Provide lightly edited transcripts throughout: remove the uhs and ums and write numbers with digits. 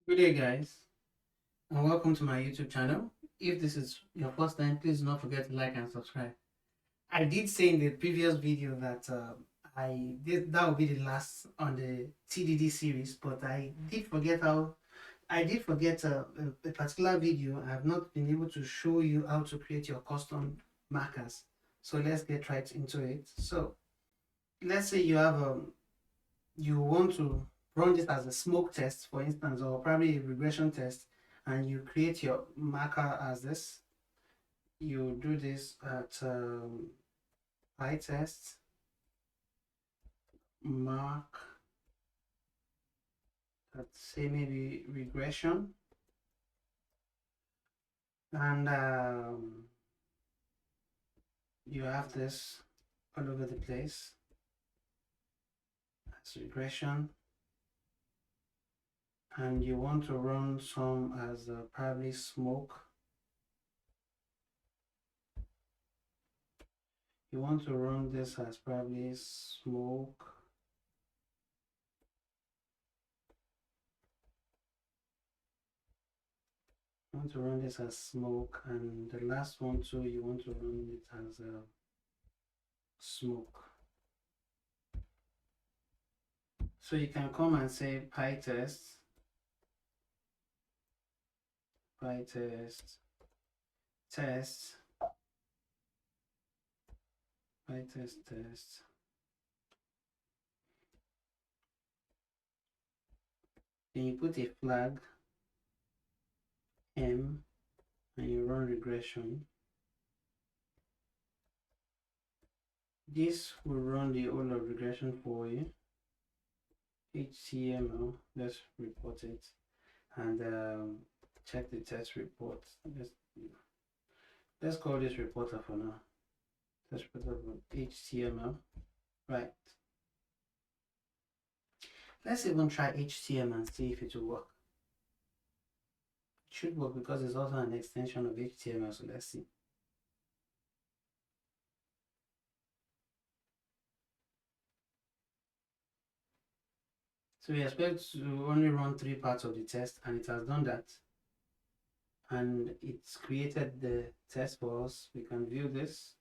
Good day, guys, and welcome to my YouTube channel. If this is your first time, please do not forget to like and subscribe. I did say in the previous video that that would be the last on the TDD series, but I did forget a particular video. I have not been able to show you how to create your custom markers. So let's get right into it. So let's say you want to run this as a smoke test, for instance, or probably a regression test, and you create your marker as this. You do this at pytest mark, let's say maybe regression, and you have this all over the place as regression, and you want to run some as probably smoke. You want to run this as probably smoke. You want to run this as smoke, and the last one too, you want to run it as smoke. So you can come and say pytest test pytest test. Then you put a flag M and you run regression. This will run the whole of regression for you. HTML, let's report it and check the test report. Let's call this reporter for now. Test reporter for HTML. Right. Let's even try HTML and see if it will work. It should work because it's also an extension of HTML, so let's see. So we expect to only run 3 parts of the test, and it has done that. And it's created the test for us. We can view this.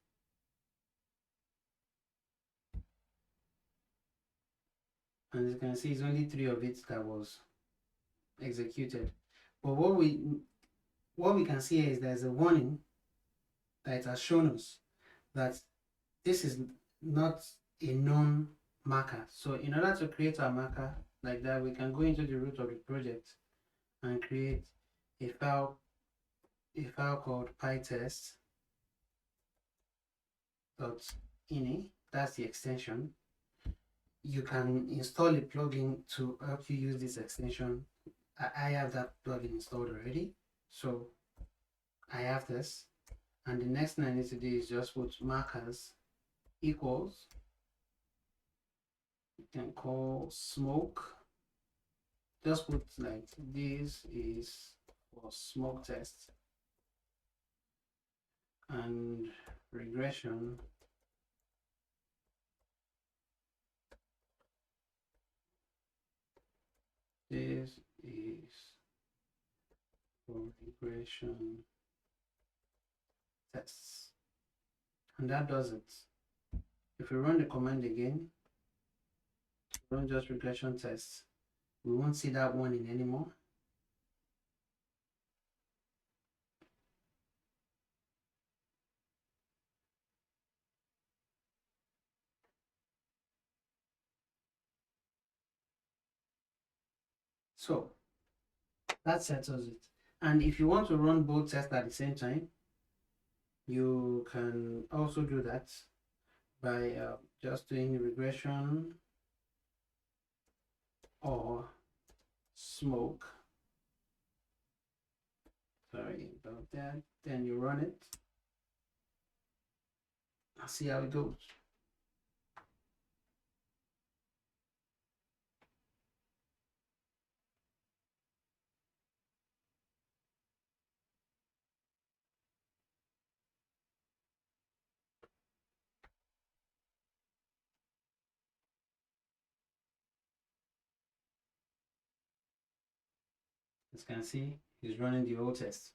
And as you can see, it's only 3 of it that was executed. But what we can see here is there's a warning that it has shown us that this is not a known marker. So in order to create a marker like that, we can go into the root of the project and create a file called pytest.ini. That's the extension. You can install a plugin to help you use this extension. I have that plugin installed already, so I have this, and the next thing I need to do is just put markers equals, you can call smoke, just put like this is for smoke test, and regression this is for regression tests, and that does it. If we run the command again, run just regression tests, we won't see that warning anymore. So that settles it. And if you want to run both tests at the same time, you can also do that by just doing regression or smoke. Sorry about that. Then you run it. I'll see how it goes. As you can see, he's running the old test.